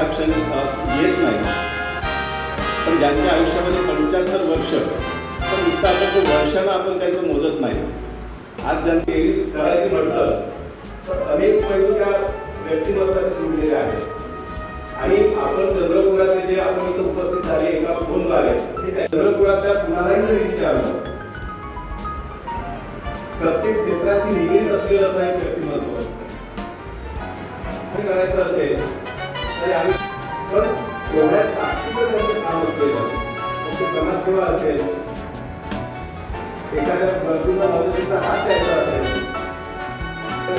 ह्या क्षणी येत नाही, पण ज्यांच्या आयुष्यामध्ये 75 वर्ष, तर नुसतं आपण तो वर्षानं आपण त्यांचं मोजत नाही. आज ज्यांची एरिज करायची म्हटलं तर अनेक पैलू त्या व्यक्तिमत्वाशी जुळलेले आहेत. आणि आपण चंद्रपुरातले जे आपण इथं उपस्थित झाले एका फोनद्वारे, ते चंद्रपुरातल्या कुणालाही जरी विचारलं, प्रत्येक क्षेत्राशी निगडीत असलेलं असं एक व्यक्तिमत्व करायचं असेल तरी आम्ही पण एवढ्या ताकदीचं त्यांचं काम असलेलं, समाजसेवा असेल, एखाद्या गरजूला मदतीचा हात द्यायचा असेल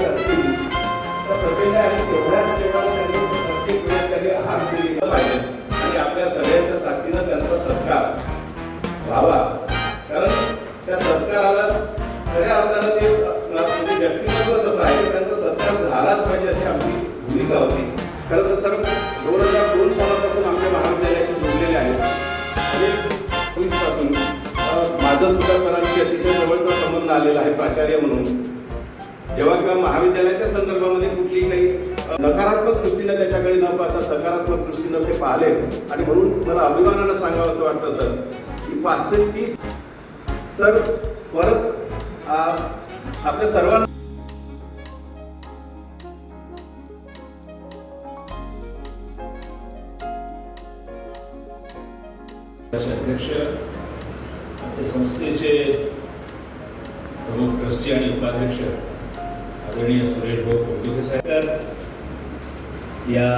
असतील तर प्रचंड आणि तेवढ्याच देवाला त्यांनी प्रत्येक वेळेस त्यांनी हात दिलेला पाहिजे आणि आपल्या सगळ्यांच्या साक्षीनं त्यांचा सत्कार व्हावा. कारण त्या सत्काराला खऱ्या अर्थानं ते व्यक्तिमत्वच असं आहे की त्यांचा सत्कार झालाच पाहिजे अशी आमची भूमिका होती. खरं तर सर 2002 सालापासून आमच्या महाविद्यालयाशी जोडलेले आहेत आणि 20 पासून माझं सुद्धा सरांशी अतिशय जवळचा संबंध आलेला आहे प्राचार्य म्हणून. जेव्हा किंवा महाविद्यालयाच्या संदर्भामध्ये कुठलीही काही नकारात्मक दृष्टीने त्याच्याकडे न पाहता सकारात्मक दृष्टीनं ते पाहिले आणि म्हणून मला अभिमानानं सांगावं असं वाटतं सर की 530 सर परत आपल्या सर्वांना अध्यक्ष आमच्या संस्थेचे प्रमुख ट्रस्टी आणि उपाध्यक्ष आदरणीय सुरेश भाऊ कोडके साहेब, या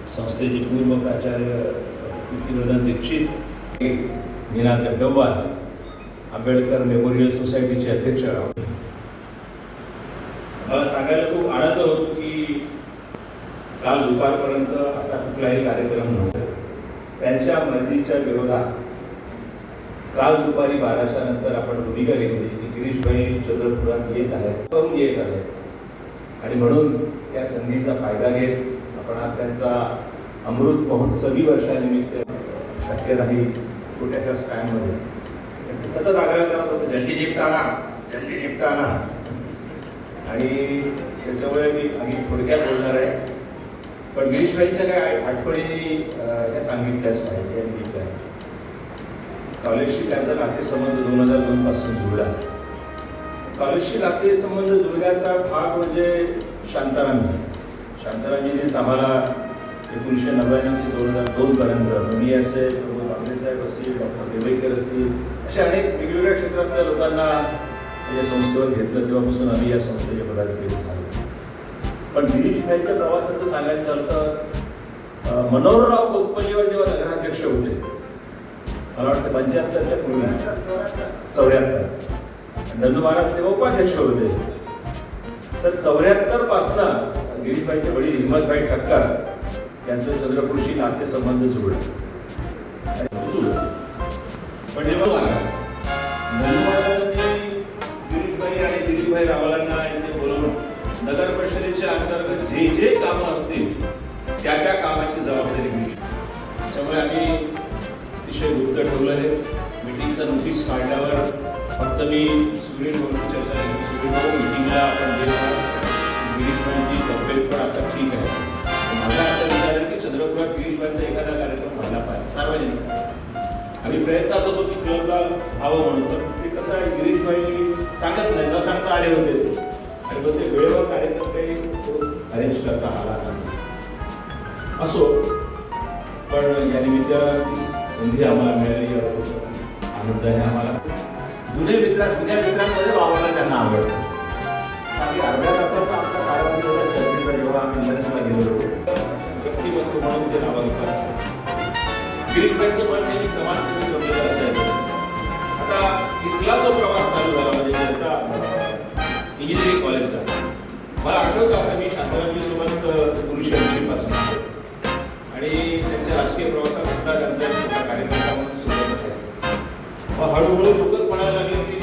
संस्थेचे पूर्व प्राचार्य किरण दीक्षित, निनाद गड्डवाल, आंबेडकर मेमोरियल सोसायटीचे अध्यक्ष. मला सांगायला खूप आनंद होतो की काल दुपारपर्यंत असा कुठलाही कार्यक्रम नव्हता. त्यांच्या मर्जीच्या विरोधात काल दुपारी 12च्या नंतर आपण भूमिका घेतली की गिरीशभाई चंद्रपुरात येत आहेत, येत आहेत आणि म्हणून या संधीचा फायदा घेत आपण आज त्यांचा अमृत महोत्सवी वर्षानिमित्त शक्य नाही छोट्याशा स्टँडमध्ये सतत आग्रह करत होतं जल्दी निपटाना आणि त्याच्यामुळे मी अगदी थोडक्यात बोलणार आहे. पण गिरीशभाईंच्या काय आठवणी त्या सांगितल्याच पाहिजे. या निमित्ताने कॉलेजशी त्यांचा नातेसंबंध 2002 पासून जुळला. कॉलेजशी नातेसंबंध जुळण्याचा भाग म्हणजे शांतारामजींनीच आम्हाला 1999 ते 2002 पर्यंत मुनी असेल, प्रभू बांगडे साहेब असतील, डॉक्टर देवईकर असतील, अशा अनेक वेगवेगळ्या क्षेत्रातल्या लोकांना या संस्थेवर घेतलं. तेव्हापासून आम्ही या संस्थेचे पदाधिकारी झालो. पण गिरीशभाईच्या प्रवासाचं सांगायचं झालं तर मनोहरराव कोतपल्लीवर जेव्हा नगराध्यक्ष होते, मला वाटतं 75च्या पूर्वी 74 धनु महाराज तेव्हा उपाध्यक्ष होते. तर 74 पासून गिरीशभाईचे वडील हिम्मतभाई ठक्कर यांचं चंद्रपूरशी नातेसंबंध जुळलं. पण जेव्हा धनु महाराजांनी गिरीशभाई आणि दिलीपभाई रावलांना इथे बोलवून नगर परिषदेच्या अंतर्गत जे जे कामं असतील त्या कामाची जबाबदारी घेऊ. त्यामुळे आम्ही अतिशय गुप्त ठेवलं आहे. मीटिंगचं नोटीस काढल्यावर फक्त मी सुरेश भाऊशी चर्चा केली. सुरेश भाऊ मीटिंगला आपण गेलो, गिरीशभाईंची तब्येत पण आता ठीक आहे. माझा असा विचार आहे की चंद्रपुरात गिरीशभाईंचा एखादा कार्यक्रम व्हायला पाहिजे सार्वजनिक. आम्ही प्रयत्नात होतो की क्लबला व्हावं म्हणून, पण ते कसं आहे गिरीशभाई सांगत नाही, न सांगता आले होते आणि मग ते वेळेवर कार्यक्रम काही अरेंज करता आला नाही. असो, पण या निमित्त संधी आम्हाला मिळाली आनंद आहे आम्हाला. जुन्या मित्रांमध्ये वावरला त्यांना आवडतं. आम्ही अर्ध्या तासाचा आमच्या काळामध्ये एवढा चर्चेचा जेव्हा आम्ही लंचला गेलो व्यक्तिमत्व म्हणून ते नावाविकास केला. गिरीशभाईचं मन नेहमी समाजसेवी बनलेलं असायचं. आता इथला जो प्रवास चालू झाला म्हणजे आता इंजिनिअरिंग कॉलेजचा, मला आठवतं आता मी शांतारामजी सोबत 1980 पासून आणि त्यांच्या राजकीय प्रवासात सुद्धा त्यांचा एक छोटा कार्यक्रम सुरुवात असायचा. मग हळूहळू लोकच म्हणायला लागले की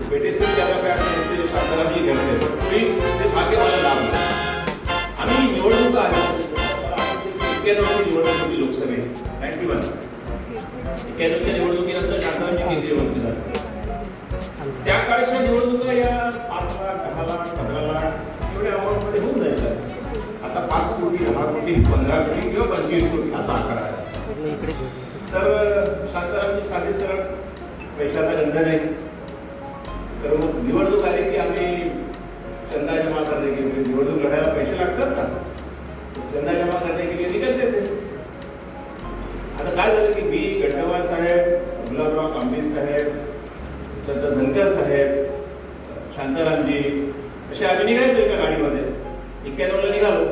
बेटेसे ज्यादा काय असे शांतारामजी करते, ते फाके मला लाभ. आम्ही निवडणूक आहे 91 निवडणूक होती लोकसभेत 91च्या निवडणुकीनंतर शांतारामजी केंद्रीय मंत्री झाले. त्या काळच्या निवडणुका या 5 लाख 10 लाख 15 लाख एवढ्या अमाऊंटमध्ये होऊन जायच्या. आता 5 कोटी 10 कोटी 15 कोटी किंवा 25 25 कोटी असा आकडा आहे. तर शांतारामची साधी सरळ पैशाचा गंध नाही. तर मग निवडणूक आली की आम्ही चंदा जमा करने के लिए, निवडणूक लढायला पैसे लागतात ना, चंदा जमा करने के लिए निकलते थे. आता काय झालं की मी, गड्डवाळ साहेब, गुलाबराव कांबळे साहेब, चंद्र धनकर साहेब, शांतारामजी असे आम्ही निघायचो एका गाडीमध्ये. 91ला निघालो.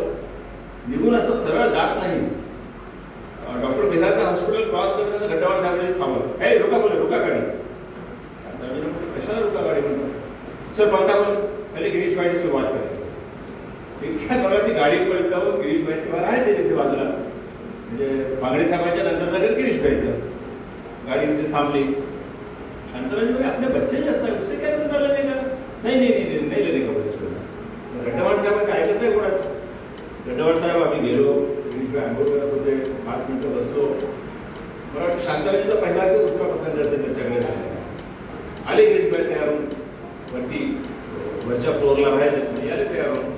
निघून असं सरळ जात नाही. डॉक्टर बिराचं हॉस्पिटल क्रॉस करताना गड्डवाळ साहेबांनी थांबवलं. हे रुका बोले, रुका गाडी. शांतारामजी म्हणतो कशाला रुका गाडी म्हणतो. सर पळता बोल, पहिले गिरीशबाईची सुरुवात करायची. इतक्या जोरात ती गाडी पळतावून गिरीशबाई तेव्हा राहायचे तिथे बाजूला, म्हणजे बांगडे साहेबांच्या नंतर जागर गिरीशबाईचं. गाडी तिथे थांबली. शांतारामजी बोले आपले बच्चे जसा उससे काय धंदा लेने का? नाही नाही नाही नाही लेने का बोले. गड्डवाळ साहेब काय ऐकत नाही कोणाचं. गड्डवाळ साहेब आम्ही गेलो, गिरीशबाई आंघोळ करत होते. 5 मिनिटं बसलो. मला वाटतं शांतारामजीचा पहिला किंवा दुसरा प्रसंग असेल त्यांच्याकडे झाला. आले गिरीशबाई तयार होऊन वरती, वरच्या फ्लोअरला राहायचे, आले तयार होऊन.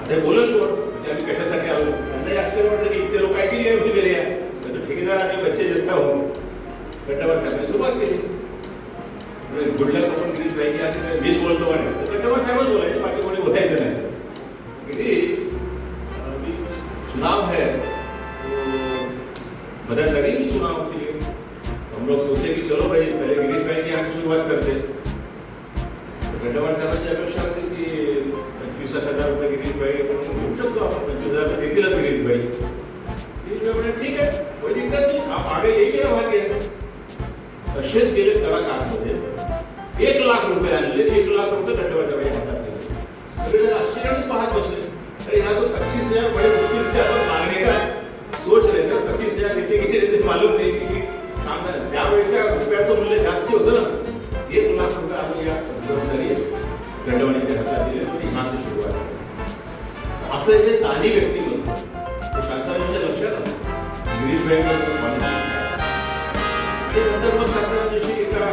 आता बोलत कोण म्हणजे आम्ही कशासाठी आलो. त्यांनाही आश्चर्य वाटलं की इतके लोक काय केली आहे भूल गेले आहे. ठेकेदार आम्ही बच्चे जसा हो. गड्डवाळ साहेबांनी सुरुवात केली. गुडलक आपण गिरीशबाई असे मीच बोलतो म्हणे. तर गड्डवाळ साहेबच बोलायचे, बाकी कोणी बोलायचं नाही. गिरीश अभी चुनाव है तो मदद लगेगी चुनाव के लिए. हम लोग सोचे की चलो भाई पहले गिरीशबाई की यहाँ से शुरुआत करते. गड्डवाळ साहेबांची अपेक्षा होती की 25,000 रुपये गिरीशबाई घेऊ शकतो आपण. 25,000 रुपये देतीलच गिरीशबाई. गिरीशबाई म्हणे ठीक आहे, कोई दिक्कत नहीं, आप आगे यही मेरा भाग्य है. तसेच गेले तडाख आतमध्ये. 1 लाख रुपये आणले. 1 लाख रुपये गड्डवाळ साहेबांच्या हातात दिले. सगळेजण आश्चर्यानेच पाहत बसले. अरे यहाँ तो 25,000 बड़े मुश्किल से अपन मांगने का सोच रहे थे. 25,000 देते की नाही देते मालूम नाही की त्यावेळेच्या रुपयाचं मूल्य जास्ती होतं ना. 1 लाख रुपये आम्ही या संस्थेने गड्डवाळीच्या हातात दिले. म्हणजे ह्या सुरुवात. असं हे दानी व्यक्तिमत्व शांतारामच्या लक्षात आलं. गिरीशबाईंवर आणि नंतर मग शांतारामजीशी एका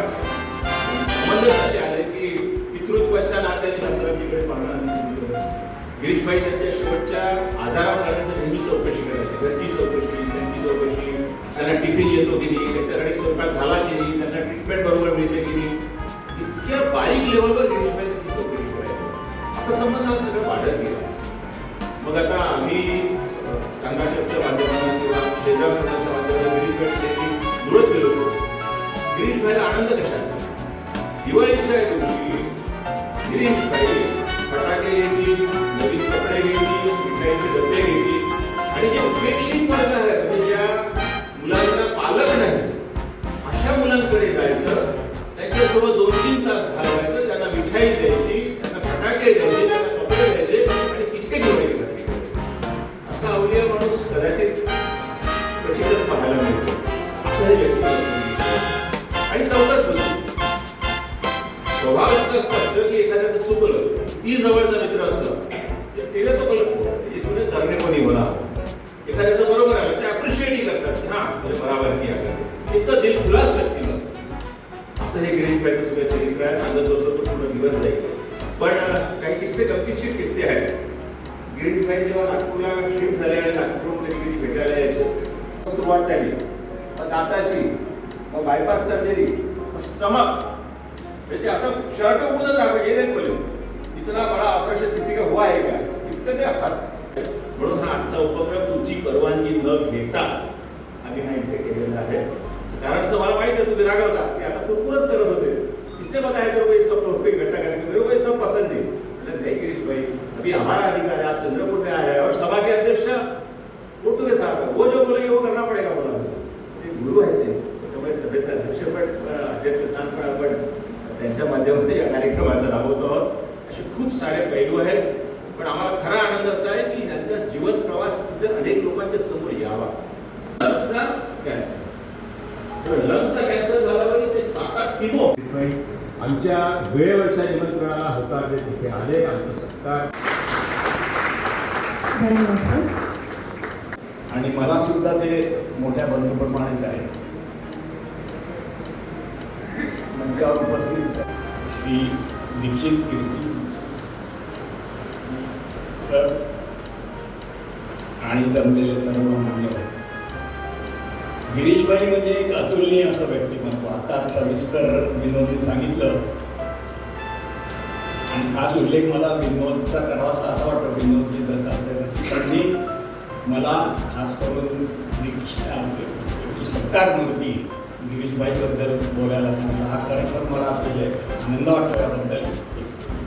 संबंध असे आले की पितृत्वाच्या नात्याने शांतारामजीकडे पाहणं आम्ही सुरू केलं. गिरीशबाई त्यांच्या शेवटच्या आजारापर्यंत नेहमी चौकशी करायची. घरची चौकशी, त्यांची चौकशी, त्यांना टिफिन येतो की नाही, त्यांच्याकडे स्वयंपाक झाला की नाही, त्यांना ट्रीटमेंट बरोबर मिळते की नाही, इतक्या बारीक लेवलवर गिरीशबाई त्यांची चौकशी करायची. असा संबंध हा सगळं वाढत गेला. मग आता आम्ही कांगाचपच्या माध्यमातून किंवा शेजारच्या माध्यमातून गिरीशबाईशी जुळत गेलो. गिरीशबाईला आनंद कशात? दिवाळीच्या दिवशी गिरीशबाई फटाके घेतील, नवीन कपडे घेतील, मिठाईचे डबे घेतील आणि जे उपेक्षित वर्ग आहे म्हणजे ज्या मुलांना पालक नाही अशा मुलांकडे जायचं, त्यांच्यासोबत 2-3 तास घालवायचं, त्यांना मिठाई द्यायची, त्यांना फटाके द्यायचे, त्यांना कपडे द्यायचे आणि तिचके दिवाळी साजरी करायची. असा अवलिया माणूस कदाचित क्वचितच पाहायला मिळतो. असं हे व्यक्तिमत्व. आणि चौकस होती. स्वभाव इतकं असतं की एखाद्याचं चुकलं, ती जवळचा मित्र असलं त्याला तो बोलत तुने करणे कोणी म्हणा. एखाद्याचं बरोबर आलं ते अप्रिशिएट करतात. हा म्हणजे बराबर किया करते. इतकं दिल खुलास व्यक्तिमत्व. असं हे गिरीशबाईचं सगळं चरित्र आहे. सांगत बसलो तर पूर्ण दिवस जाईल. पण काही किस्से, गमतीशीर किस्से आहेत. गिरीशबाई जेव्हा नागपूरला शिफ्ट झाले आणि नागपूरहून कधी कधी भेटायला यायचे, सुरुवात झाली मग दाताची, मग बायपास सर्जरी, स्टमक, म्हणजे असं शर्ट उडून दाखव ये नाही बोले इतना बडा ऑपरेशन किसी का हुआ है क्या, इतकं ते हस. म्हणून हा आजचा उपक्रम तुमची परवानगी न घेता आम्ही हा इथे केलेला आहे. कारण असं मला माहिती आहे तुम्ही रागवता की आता कुरकुरच करत होते. इसने बताया करो भाई सब लोग इकट्ठा करके मेरे को सब पसंद नहीं. नहीं गिरीश भाई अभी हमारा अधिकार है, आप चंद्रपुर में आए हैं और सभा के अध्यक्ष उट्टू के साथ है, वो जो बोलेंगे वो करना पड़ेगा बोला. ते गुरु आहेत त्यांचे. त्याच्यामुळे सभेचं अध्यक्षपद, अध्यक्षस्थान पण आपण त्यांच्या माध्यमातून या कार्यक्रमाचा राबवतो आहोत. असे खूप सारे पैलू आहेत. पण आम्हाला खरा आनंद असा आहे की त्यांचा जीवन प्रवास अनेक लोकांच्या समोर यावा. लंग्सचा कॅन्सर झाल्यावर ते 7-8 किलो आमच्या वेळेवरच्या निमंत्रणाला होता ते तिथे आले. आमचं सत्कार आणि मला सुद्धा ते मोठ्या बंधुप्रमाणेच आहे. मंचावर उपस्थित श्री दीक्षित कीर्ती सर आणि जमलेले सर्व मान्यवर. गिरीशभाई म्हणजे एक अतुलनीय असं व्यक्तिमत्व. आता सविस्तर विनोदने सांगितलं आणि खास उल्लेख मला विनोदचा करावासा असा वाटतो. विनोदजी दत्तात्रय मला खास करून सत्कार मूर्ती गिरीशभाईबद्दल बोलायला सांगितलं. हा खरोखर मला अतिशय आनंद वाटतो याबद्दल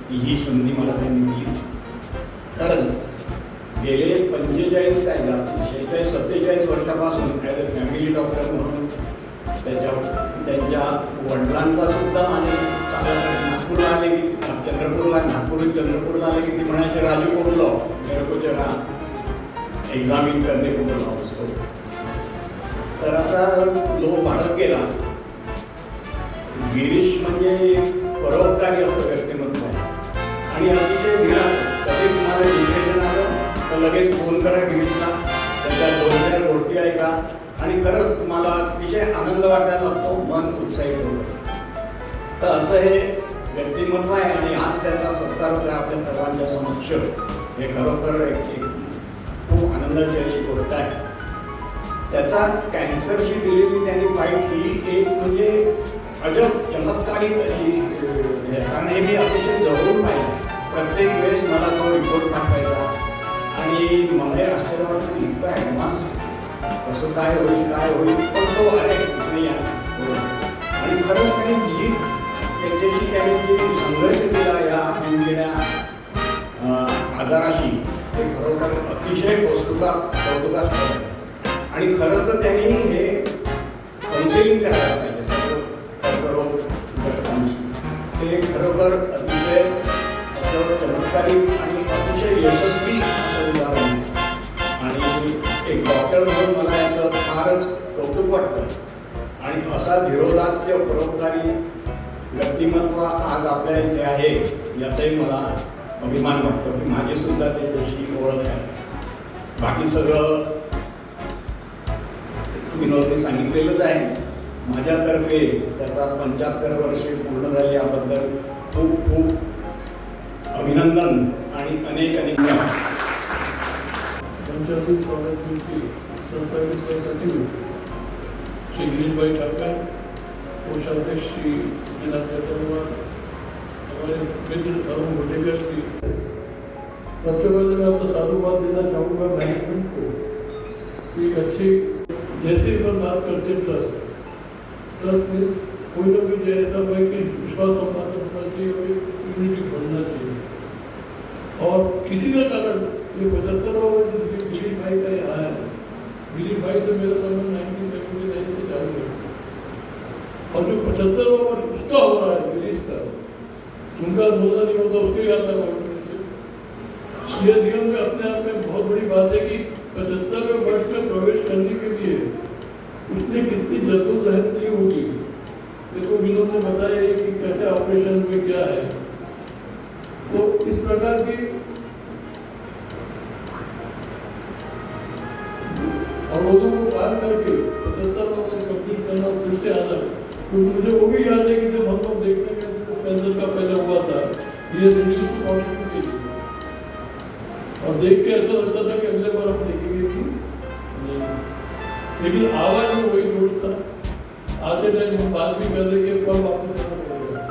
की ही संधी मला त्यांनी दिली. खरंच गेले 45 काय 46-47 वर्षापासून ॲज अ फॅमिली डॉक्टर म्हणून त्यांच्या वडिलांचा सुद्धा आणि नागपूरला आले की चंद्रपूरला आले की ती म्हणायचे राजू को बुलाओ, मेरे को जरा एग्जामिन करने को बुलाओ उसको. तर असा लोक वाढत गेला. गिरीश म्हणजे परोपकारी असं व्यक्तिमत्व आहे आणि अतिशय धीरा. कधी तुम्हाला डिप्रेशन आलं तर लगेच फोन करा गिरीशला, त्याच्या 2-4 गोष्टी ऐका आणि खरंच तुम्हाला अतिशय आनंद वाटायला लागतो, मन उत्साहित होतं. तर असं हे व्यक्तिमत्व आहे आणि आज त्याचा सत्कार होता आपल्या सर्वांच्या समक्ष. हे खरोखर एक खूप आनंदाची अशी गोष्ट आहे. त्याचा कॅन्सरशी दिलेली त्यांनी फाईट ही एक म्हणजे अजब चमत्कारिक अशी, कारण हे मी अतिशय जवळून पाहिलं. प्रत्येक वेळेस मला तो रिपोर्ट पाठवायचा आणि मला हे आश्चर्य वाटतं इतका ॲडव्हान्स कसं काय होईल पण तो नाही आहे. आणि खरंच त्यांनी त्याच्याशी त्यांनी जे संघर्ष केला या वेगवेगळ्या आजाराशी ते खरोखर अतिशय कौतुकास्पद आहे. आणि खरं तर त्यांनी हे काउन्सिलिंग करायला पाहिजे सर्व कर्करोग ग्रस्तांशी. ते खरोखर अतिशय असं चमत्कारिक आणि अतिशय यशस्वी असं उदाहरण आहे. आणि एक डॉक्टर म्हणून मला याचं फारच कौतुक वाटतं. आणि असा धीरोदात्य परोपकारी व्यक्तिमत्व आज आपल्या इथे आहे याचाही मला अभिमान वाटतो की माझी सुद्धा त्याच्याशी ओळख आहे. बाकी सगळं विनोदने सांगितलेलंच आहे. माझ्यातर्फे त्याचा 75 वर्षे पूर्ण झाली याबद्दल खूप खूप अभिनंदन आणि अनेक मंचासीन स्वागत मिळते. सरकारी सहसचिव श्री गिरीशभाई ठाकर, कोषाध्यक्ष श्री पवार, हमारे मित्र अरुण भटेकर श्री. सबसे पहले मैं आपको साधुवाद देना चाहूँगा मैनेजमेंट को कि एक अच्छी, जैसे हम बात करते हैं ट्रस्ट मीन्स कोई ना कोई ऐसा भाई कि विश्वास होना चाहिए और यूनिटी बढ़ना चाहिए. और किसी का कारण ये 75वां वर्ष गिरीश भाई का यहाँ है. गिरीश भाई से मेरा संबंध 1979 से चालू है और जो 75वां वर्ष उसका हो रहा है गिरीश का, उनका बोलना नहीं होता उसको याद आता है. ये जीवन में अपने आप में बहुत बड़ी बात है कि 75वें वर्ष में प्रवेश करने के लिए उसने कितनी जद्दोजहद की होगी. देखो विनोद ने बताया कि कैसे ऑपरेशन में क्या है. तो इस प्रकार की अवरोधों को पार करके 75वां वर्ष कंप्लीट करना फिर से आना. क्योंकि मुझे वो भी याद है कि जब हम लोग देखने गए थे कैंसर का पहले हुआ था ये रिड्यूस टू 42 kg और देख के ऐसा लगता था कि अगले बार हम देखेंगे कि नहीं. लेकिन आवाज में वही जोश था. आते टाइम हम बात भी कर रहे कि कब वापस जाना पड़ेगा.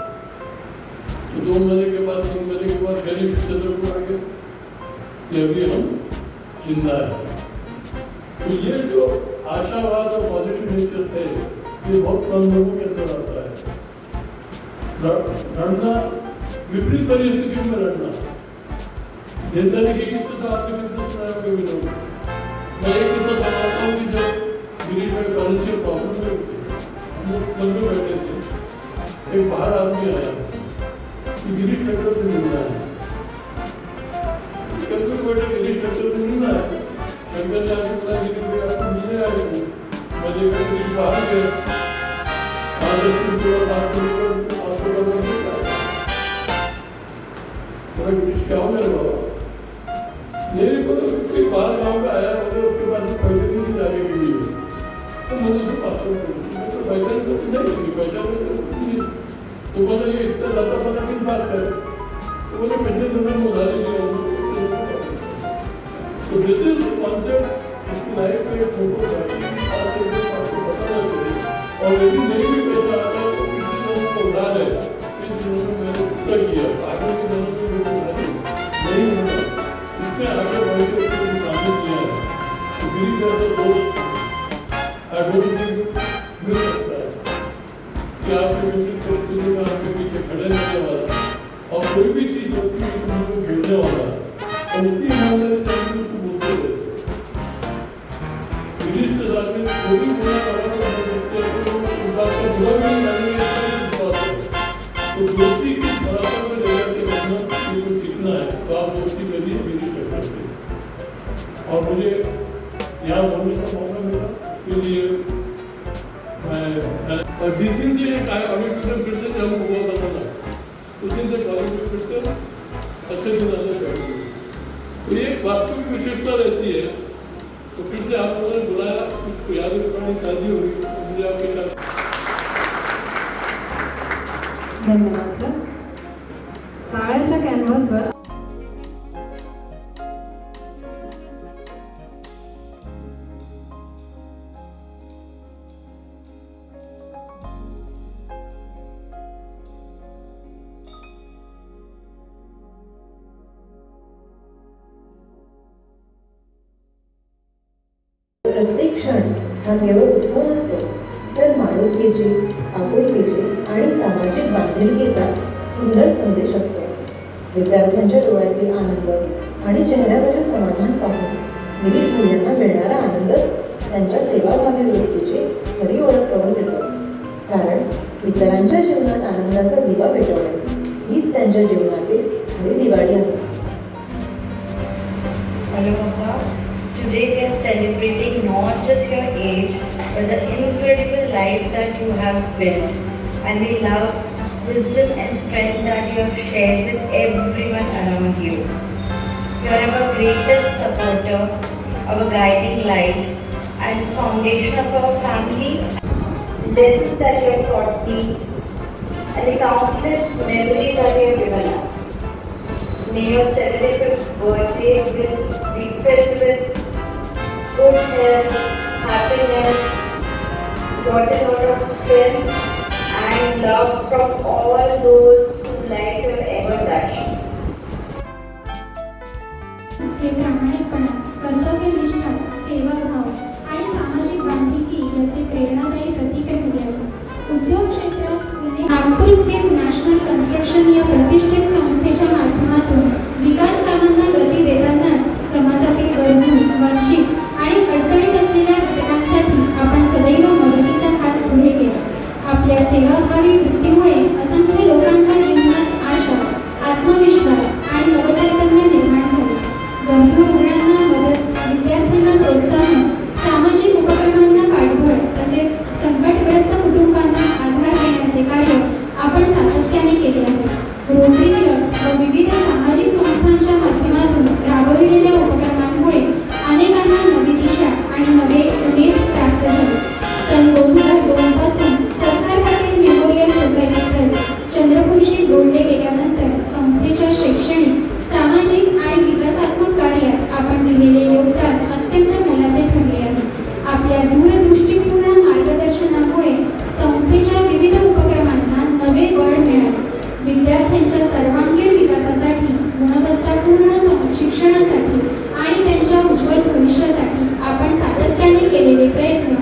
तो 2 महीने के बाद 3 महीने के बाद गरीब चंद्रपुर आ गए कि अभी हम जिंदा है. तो ये जो आशावाद और पॉजिटिव नेचर है ये बहुत कम लोगों के अंदर आता है. लड़ना, विपरीत परिस्थितियों में लड़ना. जिंदगी की किस्सा तो आपने कितना सुनाया होगा विनोद. मैं एक किस्सा सुनाता हूँ कि जब गिरीश में फाइनेंशियल प्रॉब्लम में हम लोग घर में बैठे थे, एक बाहर आदमी आया कि गिरीश ठाकर से मिलना है. बैठे गिरीश ठाकर से मिलना है. शंकर ने आगे बोला गिरीश भाई आपको मिलने आए थे. मैं देखा गिरीश बाहर गए. 5-10 मिनट के बाद हॉस्पिटल में बोला गिरीश क्या हो मेरे बाबा. मेरे को तो कोई बाहर गाँव का आया मुझे उसके बाद पैसे नहीं जाने के लिए. तो मैंने उसे 500 रुपये तो पैसा नहीं पैसा नहीं. तो बोला ये इतना ज़्यादा पता किस बात कर. तो बोले पिछले दिनों में उधारी ली So this is the concept उसकी लाइफ में एक फोटो था कि आज के लोग आपको पता ना चले और यदि नहीं भी पैसा आता है तो किसी लोगों को उड़ा ले इस दिनों में मैंने पूरा किया आगे के दिनों में लोग नहीं होना इतने आगे बढ़ के उसने काम किया है तो मेरी जैसा दोस्त आई डोंट थिंक मिल सकता है कि आपके मित्र परिचय में आपके पीछे खड़े रहने वाला और कोई भी चीज़ होती है तो उनको बोलने वाला और उतनी ईमानदारी से उसको बोलते रहते गिरीश के साथ में जो भी बोलना वाला तो बोल सकते हैं तो उस बात का बुरा भी नहीं मानेंगे इसका भी विश्वास है तो दोस्ती की बराबर में लेकर के रखना ये कुछ सीखना है तो आप दोस्ती करिए गिरीश ठाकुर से और मुझे यहाँ बोलने का मौका मिला उसके लिए मैं और जिस दिन से अभी फिर से चालू हुआ था ना उस दिन से कॉलेज में फिर से अच्छे दिन आने चाहिए तो एक वास्तविक विशेषता रहती है तो फिर से आप लोगों ने बुलाया तो याद पुरानी ताजी होगी तो मुझे आपके साथ धन्यवाद सर. काळाच्या कॅनव्हासवर प्रत्येक क्षण हा केवळ उत्सव नसतो तर माणुसकीची, आपुलकीची आणि सामाजिक बांधिलकीचा सुंदर संदेश असतो. विद्यार्थ्यांच्या डोळ्यातील आनंद आणि चेहऱ्यावरील समाधान पाहून गिरीश मुलांना मिळणारा आनंदच त्यांच्या सेवाभावी वृत्तीची खरी ओळख करून देतो. कारण इतरांच्या जीवनात आनंदाचा दिवा पेटवणे हीच त्यांच्या जीवनातील खरी दिवाळी आहे. Hello, Papa. Today we are celebrating not just your age, but the incredible life that you have built and the love, wisdom and strength that you have shared with everyone around you. You are our greatest supporter, our guiding light and foundation of our family. Lessons that you have taught me and the countless memories that you have given us. May your 75th birthday will be filled with good health, happiness, got a lot of strength and love from all those whose life you have ever touched. हे प्रामाणिकपणा, कर्तव्यनिष्ठा, सेवाभाव आणि सामाजिक बांधिलकी याचे प्रेरणादायी प्रतीक ठरले आहे. उद्योग क्षेत्रात नागपूर स्थित नॅशनल कन्स्ट्रक्शन या प्रतिष्ठित संस्थेच्या माध्यमातून विकास कामांना गती देतानाच समाजातील गरजू, वंचित आणि अडचणीत असलेल्या घटकांसाठी आपण सदैव मदतीचा हात पुढे केला. आपल्या सेवाभावी वृत्तीमुळे असंख्य लोकांच्या जीवनात आशा, आत्मविश्वास आणि नवचैतन्य निर्माण झाले. गरजू रुग्णांना मदत, विद्यार्थ्यांना प्रोत्साहन, सामाजिक उपक्रमांना पाठबळ तसेच संकटग्रस्त कुटुंबांना आधार देण्याचे कार्य आपण सातत्याने केले आहे. रोटरी क्लब व विविध सामाजिक संस्थांच्या माध्यमातून राबविलेल्या उपक्रमांमुळे अनेकांना नवी दिशा आणि नवे उमेद प्राप्त झाले. सन 2002 पासून Sardar Patel memorial society trust चंद्रपूरशी जोडले गेल्यानंतर संस्थेच्या शैक्षणिक, सामाजिक आणि विकासात्मक कार्यात आपण दिलेले योगदान अत्यंत मोलाचे ठरले आहे. आपल्या दूरदृष्टीपूर्ण मार्गदर्शनामुळे संस्थेच्या विविध उपक्रमांना नवे बळ मिळाले. विद्यार्थ्यांच्या सर्वांगीण विकासासाठी, गुणवत्तापूर्ण शिक्षणासाठी आणि त्यांच्या उज्ज्वल भविष्यासाठी आपण सातत्याने केलेले प्रयत्न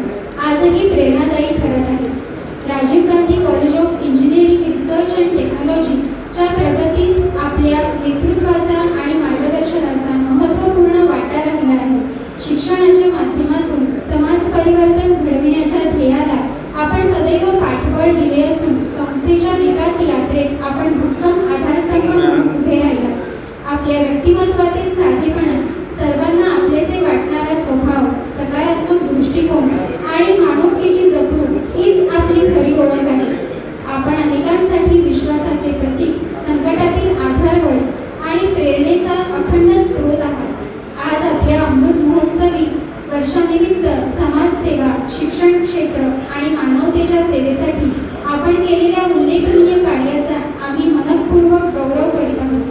आजही प्रेरणादायी ठरत आहेत. Rajiv Gandhi college of engineering research and टेक्नॉलॉजीच्या प्रगतीत आपल्या नेतृत्वाचा आणि मार्गदर्शनाचा महत्त्वपूर्ण वाटा राहिला आहे. शिक्षणाच्या माध्यमातून समाज परिवर्तन घडविण्याच्या ध्येयाला आपण सदैव पाठबळ दिले असून संस्थेच्या विकास यात्रेत आपण भक्कम आधारस्तंभ म्हणून उभे राहिला. आपल्या व्यक्तिमत्वातील साधेपणा, सर्वांना आपलेसे वाटणारा स्वभाव, सकारात्मक दृष्टिकोन आणि माणुसकीची जपणूक हीच आपली खरी ओळख आहे. आपण अनेकांसाठी विश्वासाचे प्रतीक, संकटातील आधारवड आणि प्रेरणेचा अखंड स्रोत आहात. आज आपल्या अमृत महोत्सवी वर्षानिमित्त समाजसेवा, शिक्षण क्षेत्र आणि मानवतेच्या सेवेसाठी आपण केलेल्या उल्लेखनीय कार्याचा आम्ही मनपूर्वक गौरव करीत आहोत.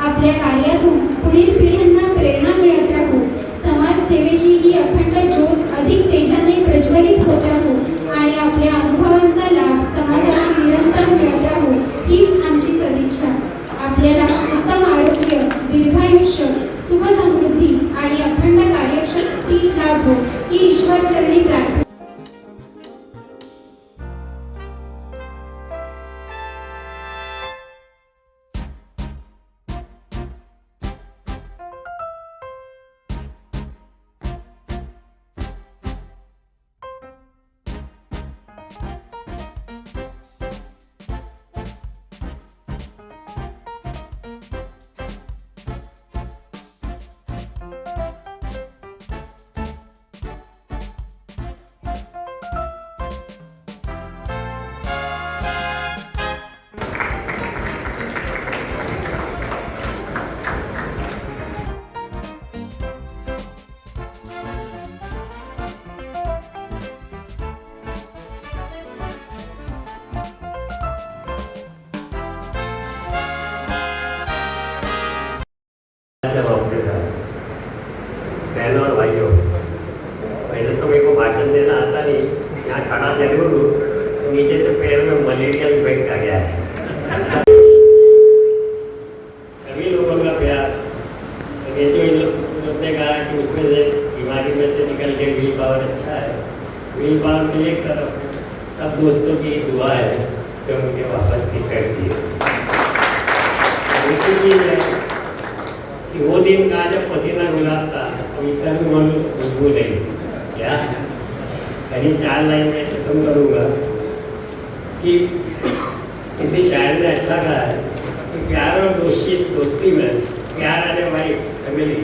आपल्या कार्यातून पुढील पिढ्यांना प्रेरणा मिळत राहू, हुआ है तो मुझे वापस कर दिए। दूसरी चीज़ है कि वो दिन का जब पसीना गुलाब था तो इतना भी मालूम खुशबू नहीं क्या। यानी 4 लाइन में खत्म करूँगा कि किसी शायर ने अच्छा कहा है कि प्यार और दोस्ती में, प्यार आने वाली फैमिली,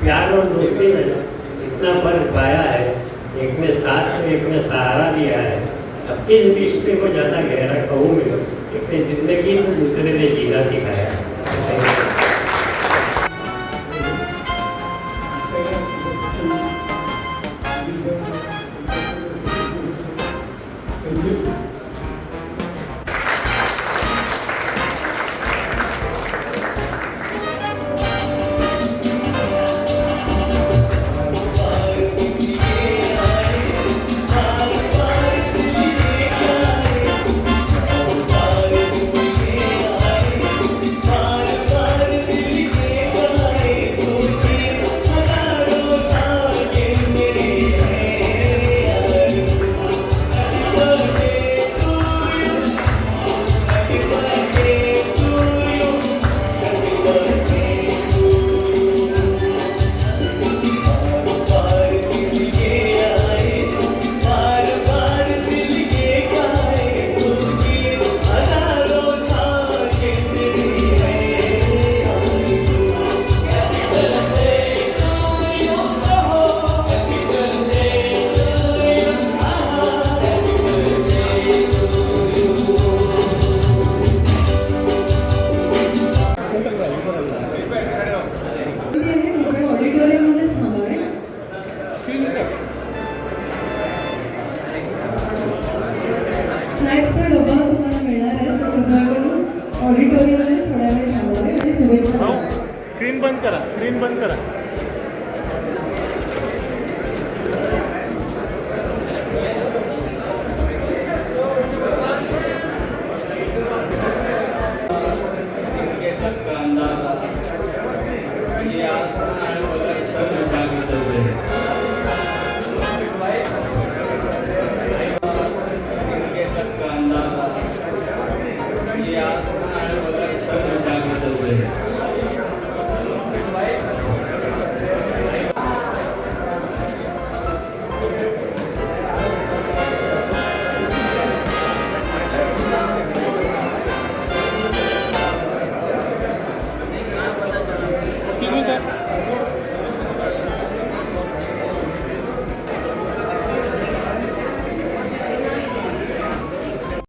प्यार और दोस्ती में इतना फर्क पाया है, एक में साथ तो एक में सहारा दिया है। अब इस रिश्ते को ज़्यादा गहरा कहूँ मैं, एक ने जिंदगी तो दूसरे ने जीना सिखाया है। ऑडिटोरियममध्येच थांबावे. स्नॅक्सचा डबा तुम्हाला मिळणार आहे, तो कृपया करून ऑडिटोरियममध्ये थोड्या वेळ थांबावे आणि शुभेच्छा द्याव्या. स्क्रीन बंद करा, स्क्रीन बंद करा. ये